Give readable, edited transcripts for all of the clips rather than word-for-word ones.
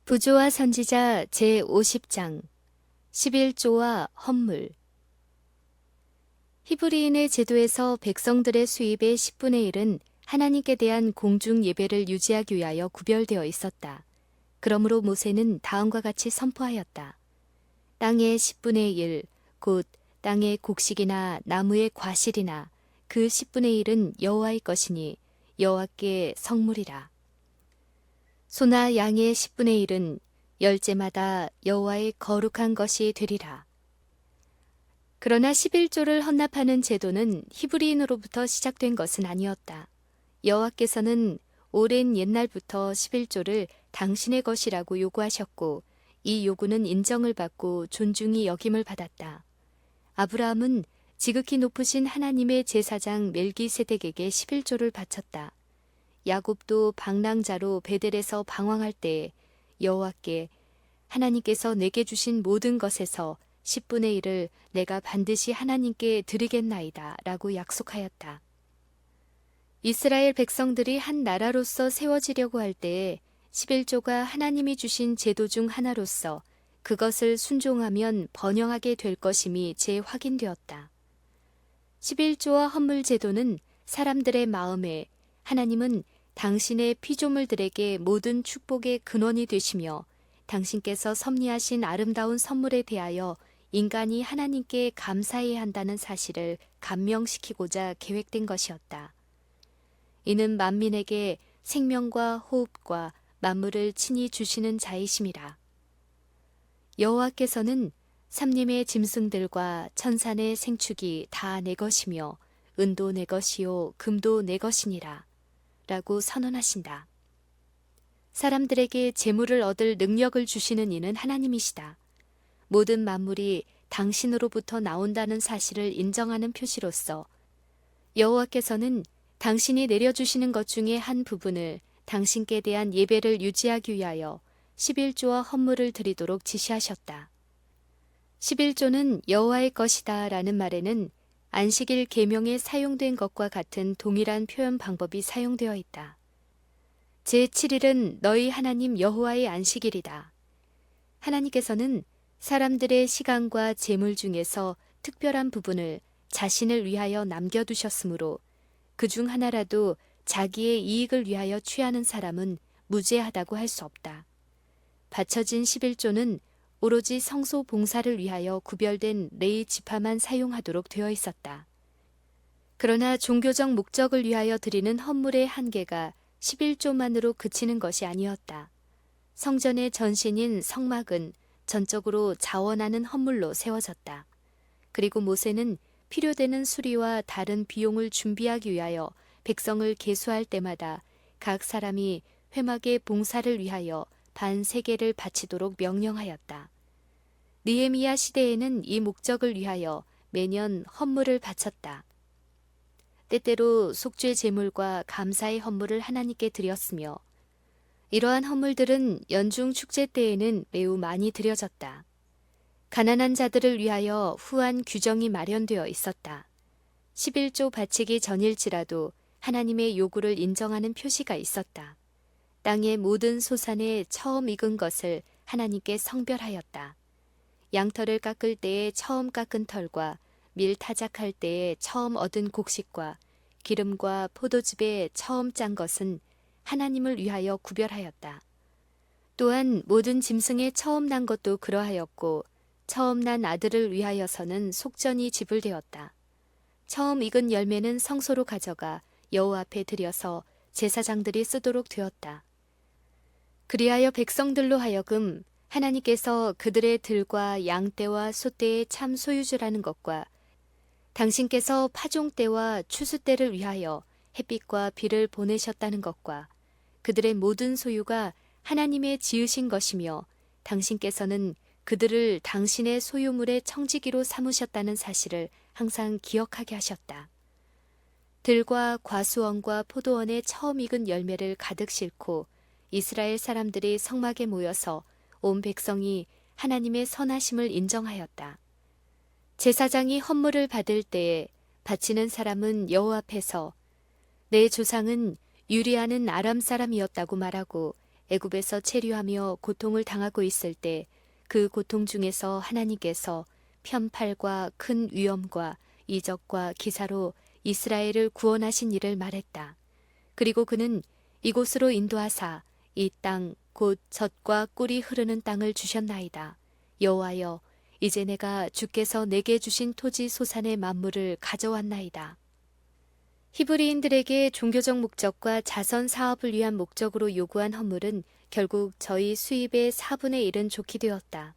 부조와 선지자 제50장 11조와 헌물. 히브리인의 제도에서 백성들의 수입의 10분의 1은 하나님께 대한 공중 예배를 유지하기 위하여 구별되어 있었다. 그러므로 모세는 다음과 같이 선포하였다. 땅의 10분의 1, 곧 땅의 곡식이나 나무의 과실이나 그 10분의 1은 여호와의 것이니 여호와께 성물이라. 소나 양의 10분의 1은 열째마다 여호와의 거룩한 것이 되리라. 그러나 11조를 헌납하는 제도는 히브리인으로부터 시작된 것은 아니었다. 여호와께서는 오랜 옛날부터 11조를 당신의 것이라고 요구하셨고 이 요구는 인정을 받고 존중이 여김을 받았다. 아브라함은 지극히 높으신 하나님의 제사장 멜기세덱에게 11조를 바쳤다. 야곱도 방랑자로 베델에서 방황할 때에 여호와께 하나님께서 내게 주신 모든 것에서 10분의 1을 내가 반드시 하나님께 드리겠나이다 라고 약속하였다. 이스라엘 백성들이 한 나라로서 세워지려고 할 때에 11조가 하나님이 주신 제도 중 하나로서 그것을 순종하면 번영하게 될 것임이 재확인되었다. 11조와 헌물 제도는 사람들의 마음에 하나님은 당신의 피조물들에게 모든 축복의 근원이 되시며 당신께서 섭리하신 아름다운 선물에 대하여 인간이 하나님께 감사해야 한다는 사실을 감명시키고자 계획된 것이었다. 이는 만민에게 생명과 호흡과 만물을 친히 주시는 자이심이라. 여호와께서는 삼림의 짐승들과 천산의 생축이 다 내 것이며 은도 내 것이요 금도 내 것이니라 라고 선언하신다. 사람들에게 재물을 얻을 능력을 주시는 이는 하나님이시다. 모든 만물이 당신으로부터 나온다는 사실을 인정하는 표시로서 여호와께서는 당신이 내려주시는 것 중에 한 부분을 당신께 대한 예배를 유지하기 위하여 11조와 헌물을 드리도록 지시하셨다. 11조는 여호와의 것이다 라는 말에는 안식일 계명에 사용된 것과 같은 동일한 표현 방법이 사용되어 있다. 제7일은 너희 하나님 여호와의 안식일이다. 하나님께서는 사람들의 시간과 재물 중에서 특별한 부분을 자신을 위하여 남겨두셨으므로 그 중 하나라도 자기의 이익을 위하여 취하는 사람은 무죄하다고 할 수 없다. 바쳐진 11조는 오로지 성소 봉사를 위하여 구별된 레위 지파만 사용하도록 되어 있었다. 그러나 종교적 목적을 위하여 드리는 헌물의 한계가 11조만으로 그치는 것이 아니었다. 성전의 전신인 성막은 전적으로 자원하는 헌물로 세워졌다. 그리고 모세는 필요되는 수리와 다른 비용을 준비하기 위하여 백성을 계수할 때마다 각 사람이 회막의 봉사를 위하여 반 3개를 바치도록 명령하였다. 느헤미야 시대에는 이 목적을 위하여 매년 헌물을 바쳤다. 때때로 속죄 제물과 감사의 헌물을 하나님께 드렸으며 이러한 헌물들은 연중 축제 때에는 매우 많이 드려졌다. 가난한 자들을 위하여 후한 규정이 마련되어 있었다. 11조 바치기 전일지라도 하나님의 요구를 인정하는 표시가 있었다. 땅의 모든 소산에 처음 익은 것을 하나님께 성별하였다. 양털을 깎을 때에 처음 깎은 털과 밀 타작할 때에 처음 얻은 곡식과 기름과 포도즙에 처음 짠 것은 하나님을 위하여 구별하였다. 또한 모든 짐승의 처음 난 것도 그러하였고 처음 난 아들을 위하여서는 속전이 지불되었다. 처음 익은 열매는 성소로 가져가 여호와 앞에 드려서 제사장들이 쓰도록 되었다. 그리하여 백성들로 하여금 하나님께서 그들의 들과 양떼와 소떼의 참 소유주라는 것과 당신께서 파종 때와 추수 때를 위하여 햇빛과 비를 보내셨다는 것과 그들의 모든 소유가 하나님의 지으신 것이며 당신께서는 그들을 당신의 소유물의 청지기로 삼으셨다는 사실을 항상 기억하게 하셨다. 들과 과수원과 포도원에 처음 익은 열매를 가득 싣고 이스라엘 사람들이 성막에 모여서 온 백성이 하나님의 선하심을 인정하였다. 제사장이 헌물을 받을 때에 바치는 사람은 여호와 앞에서 내 조상은 유리아는 아람 사람이었다고 말하고 애굽에서 체류하며 고통을 당하고 있을 때 그 고통 중에서 하나님께서 편팔과 큰 위엄과 이적과 기사로 이스라엘을 구원하신 일을 말했다. 그리고 그는 이곳으로 인도하사 이 땅 곧 젖과 꿀이 흐르는 땅을 주셨나이다. 여호와여, 이제 내가 주께서 내게 주신 토지 소산의 만물을 가져왔나이다. 히브리인들에게 종교적 목적과 자선 사업을 위한 목적으로 요구한 헌물은 결국 저희 수입의 4분의 1은 좋게 되었다.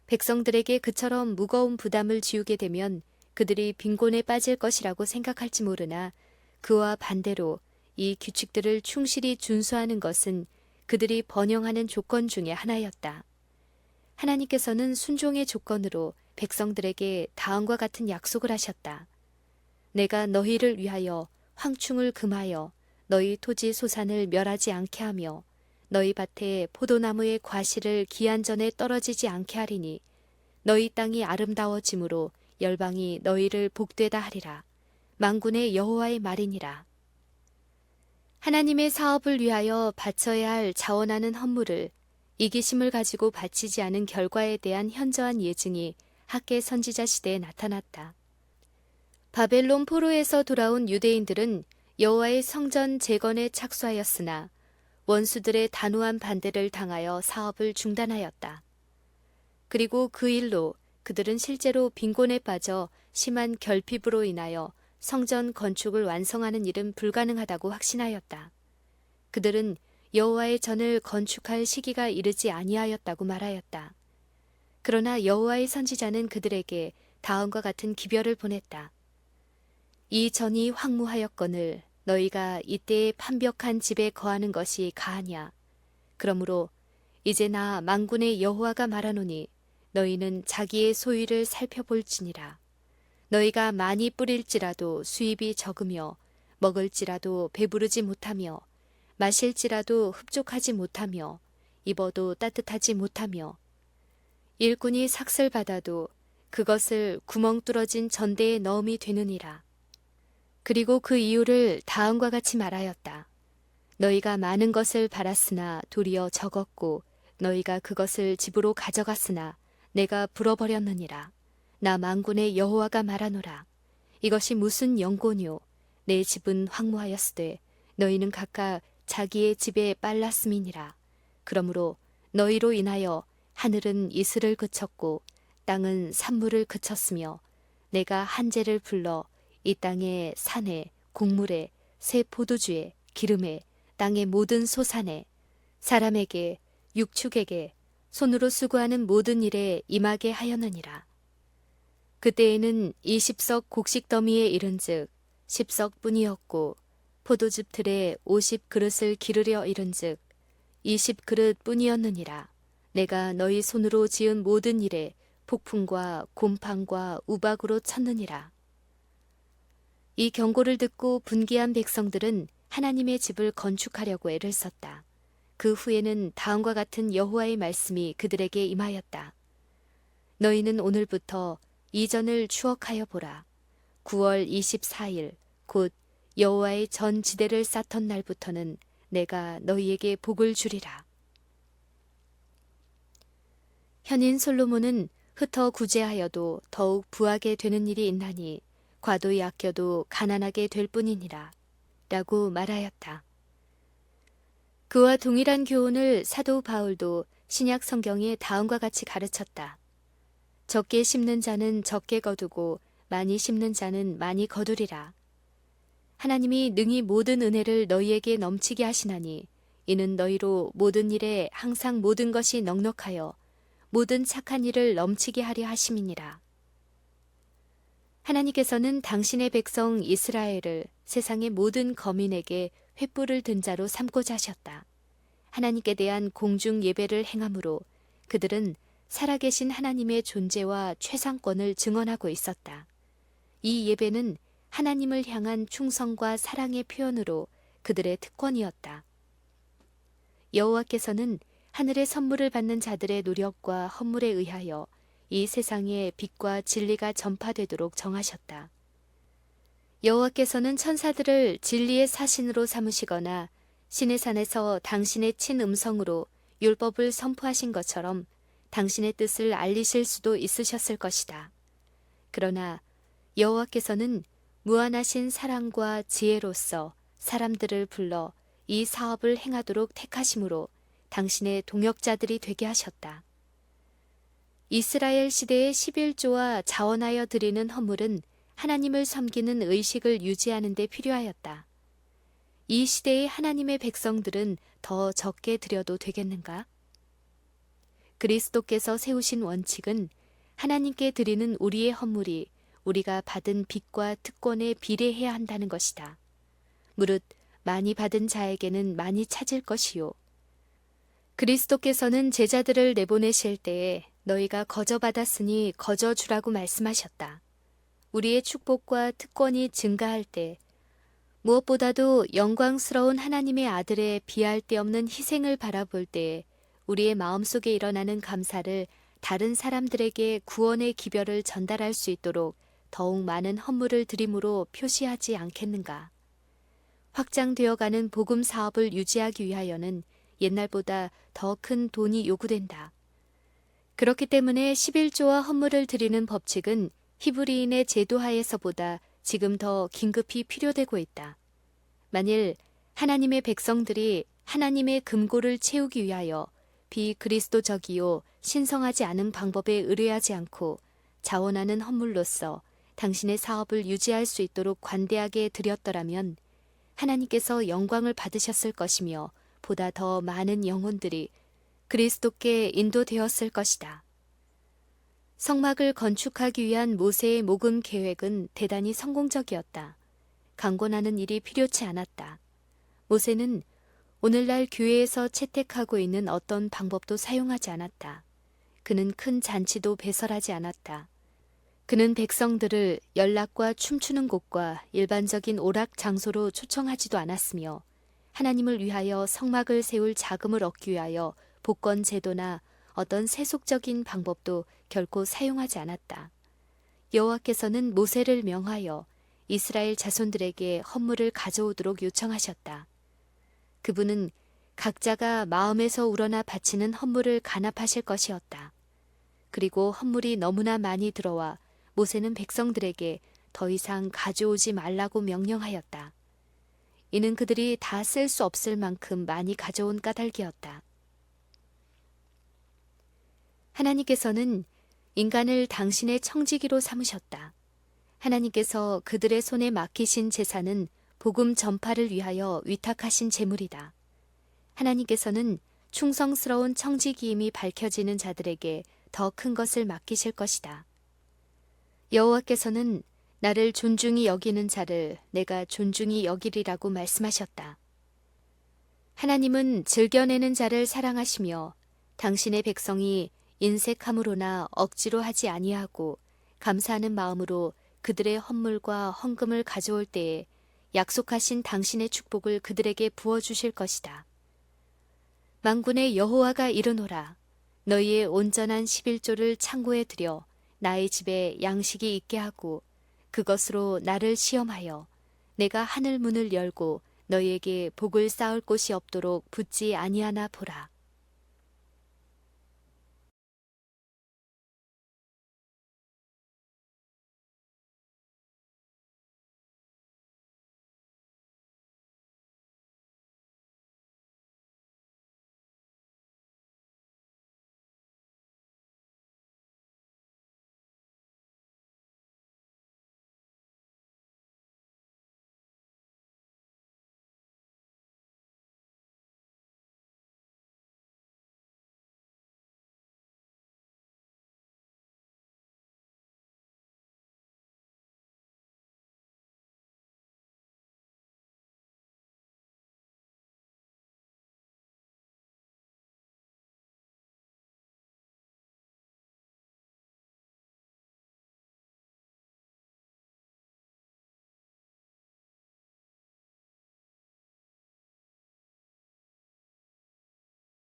백성들에게 그처럼 무거운 부담을 지우게 되면 그들이 빈곤에 빠질 것이라고 생각할지 모르나 그와 반대로 이 규칙들을 충실히 준수하는 것은 그들이 번영하는 조건 중에 하나였다. 하나님께서는 순종의 조건으로 백성들에게 다음과 같은 약속을 하셨다. 내가 너희를 위하여 황충을 금하여 너희 토지 소산을 멸하지 않게 하며 너희 밭에 포도나무의 과실을 기한 전에 떨어지지 않게 하리니 너희 땅이 아름다워짐으로 열방이 너희를 복되다 하리라. 만군의 여호와의 말이니라. 하나님의 사업을 위하여 바쳐야 할 자원하는 헌물을 이기심을 가지고 바치지 않은 결과에 대한 현저한 예증이 학계 선지자 시대에 나타났다. 바벨론 포로에서 돌아온 유대인들은 여호와의 성전 재건에 착수하였으나 원수들의 단호한 반대를 당하여 사업을 중단하였다. 그리고 그 일로 그들은 실제로 빈곤에 빠져 심한 결핍으로 인하여 성전 건축을 완성하는 일은 불가능하다고 확신하였다. 그들은 여호와의 전을 건축할 시기가 이르지 아니하였다고 말하였다. 그러나 여호와의 선지자는 그들에게 다음과 같은 기별을 보냈다. 이 전이 황무하였거늘 너희가 이때에 판벽한 집에 거하는 것이 가하냐. 그러므로 이제 나 만군의 여호와가 말하노니 너희는 자기의 소유를 살펴볼지니라. 너희가 많이 뿌릴지라도 수입이 적으며 먹을지라도 배부르지 못하며 마실지라도 흡족하지 못하며 입어도 따뜻하지 못하며 일꾼이 삭슬 받아도 그것을 구멍 뚫어진 전대에 넣음이 되느니라. 그리고 그 이유를 다음과 같이 말하였다. 너희가 많은 것을 바랐으나 도리어 적었고 너희가 그것을 집으로 가져갔으나 내가 불어버렸느니라. 나 만군의 여호와가 말하노라. 이것이 무슨 영고뇨. 내 집은 황무하였으되 너희는 각각 자기의 집에 빨랐음이니라. 그러므로 너희로 인하여 하늘은 이슬을 그쳤고 땅은 산물을 그쳤으며 내가 한재를 불러 이 땅의 산에 곡물에 새 포도주에 기름에 땅의 모든 소산에 사람에게 육축에게 손으로 수고하는 모든 일에 임하게 하였느니라. 그때에는 20석 곡식 더미에 이른즉 10석 뿐이었고 포도즙 틀에 50그릇을 기르려 이른즉 20그릇 뿐이었느니라. 내가 너희 손으로 지은 모든 일에 폭풍과 곰팡과 우박으로 쳤느니라. 이 경고를 듣고 분개한 백성들은 하나님의 집을 건축하려고 애를 썼다. 그 후에는 다음과 같은 여호와의 말씀이 그들에게 임하였다. 너희는 오늘부터 이전을 추억하여 보라. 9월 24일 곧 여호와의 전 지대를 쌓던 날부터는 내가 너희에게 복을 주리라. 현인 솔로몬은 흩어 구제하여도 더욱 부하게 되는 일이 있나니 과도히 아껴도 가난하게 될 뿐이니라 라고 말하였다. 그와 동일한 교훈을 사도 바울도 신약 성경에 다음과 같이 가르쳤다. 적게 심는 자는 적게 거두고 많이 심는 자는 많이 거두리라. 하나님이 능히 모든 은혜를 너희에게 넘치게 하시나니 이는 너희로 모든 일에 항상 모든 것이 넉넉하여 모든 착한 일을 넘치게 하려 하심이니라. 하나님께서는 당신의 백성 이스라엘을 세상의 모든 거민에게 횃불을 든 자로 삼고자 하셨다. 하나님께 대한 공중 예배를 행함으로 그들은 살아계신 하나님의 존재와 최상권을 증언하고 있었다. 이 예배는 하나님을 향한 충성과 사랑의 표현으로 그들의 특권이었다. 여호와께서는 하늘의 선물을 받는 자들의 노력과 헌물에 의하여 이 세상에 빛과 진리가 전파되도록 정하셨다. 여호와께서는 천사들을 진리의 사신으로 삼으시거나 시내산에서 당신의 친음성으로 율법을 선포하신 것처럼 당신의 뜻을 알리실 수도 있으셨을 것이다. 그러나 여호와께서는 무한하신 사랑과 지혜로서 사람들을 불러 이 사업을 행하도록 택하심으로 당신의 동역자들이 되게 하셨다. 이스라엘 시대의 11조와 자원하여 드리는 헌물은 하나님을 섬기는 의식을 유지하는 데 필요하였다. 이 시대의 하나님의 백성들은 더 적게 드려도 되겠는가? 그리스도께서 세우신 원칙은 하나님께 드리는 우리의 헌물이 우리가 받은 빚과 특권에 비례해야 한다는 것이다. 무릇 많이 받은 자에게는 많이 찾을 것이요. 그리스도께서는 제자들을 내보내실 때에 너희가 거저 받았으니 거저 주라고 말씀하셨다. 우리의 축복과 특권이 증가할 때 무엇보다도 영광스러운 하나님의 아들의 비할 데 없는 희생을 바라볼 때에 우리의 마음속에 일어나는 감사를 다른 사람들에게 구원의 기별을 전달할 수 있도록 더욱 많은 헌물을 드림으로 표시하지 않겠는가. 확장되어가는 복음 사업을 유지하기 위하여는 옛날보다 더 큰 돈이 요구된다. 그렇기 때문에 11조와 헌물을 드리는 법칙은 히브리인의 제도하에서보다 지금 더 긴급히 필요되고 있다. 만일 하나님의 백성들이 하나님의 금고를 채우기 위하여 비그리스도적이요 신성하지 않은 방법에 의뢰하지 않고 자원하는 헌물로서 당신의 사업을 유지할 수 있도록 관대하게 드렸더라면 하나님께서 영광을 받으셨을 것이며 보다 더 많은 영혼들이 그리스도께 인도되었을 것이다. 성막을 건축하기 위한 모세의 모금 계획은 대단히 성공적이었다. 강권하는 일이 필요치 않았다. 모세는 오늘날 교회에서 채택하고 있는 어떤 방법도 사용하지 않았다. 그는 큰 잔치도 배설하지 않았다. 그는 백성들을 연락과 춤추는 곳과 일반적인 오락 장소로 초청하지도 않았으며 하나님을 위하여 성막을 세울 자금을 얻기 위하여 복권 제도나 어떤 세속적인 방법도 결코 사용하지 않았다. 여호와께서는 모세를 명하여 이스라엘 자손들에게 헌물을 가져오도록 요청하셨다. 그분은 각자가 마음에서 우러나 바치는 헌물을 간합하실 것이었다. 그리고 헌물이 너무나 많이 들어와 모세는 백성들에게 더 이상 가져오지 말라고 명령하였다. 이는 그들이 다 쓸 수 없을 만큼 많이 가져온 까닭이었다. 하나님께서는 인간을 당신의 청지기로 삼으셨다. 하나님께서 그들의 손에 맡기신 재산은 복음 전파를 위하여 위탁하신 재물이다. 하나님께서는 충성스러운 청지기임이 밝혀지는 자들에게 더 큰 것을 맡기실 것이다. 여호와께서는 나를 존중히 여기는 자를 내가 존중히 여기리라고 말씀하셨다. 하나님은 즐겨내는 자를 사랑하시며 당신의 백성이 인색함으로나 억지로 하지 아니하고 감사하는 마음으로 그들의 헌물과 헌금을 가져올 때에 약속하신 당신의 축복을 그들에게 부어주실 것이다. 만군의 여호와가 이르노라. 너희의 온전한 11조를 창고에 들여 나의 집에 양식이 있게 하고 그것으로 나를 시험하여 내가 하늘 문을 열고 너희에게 복을 쌓을 곳이 없도록 붙지 아니하나 보라.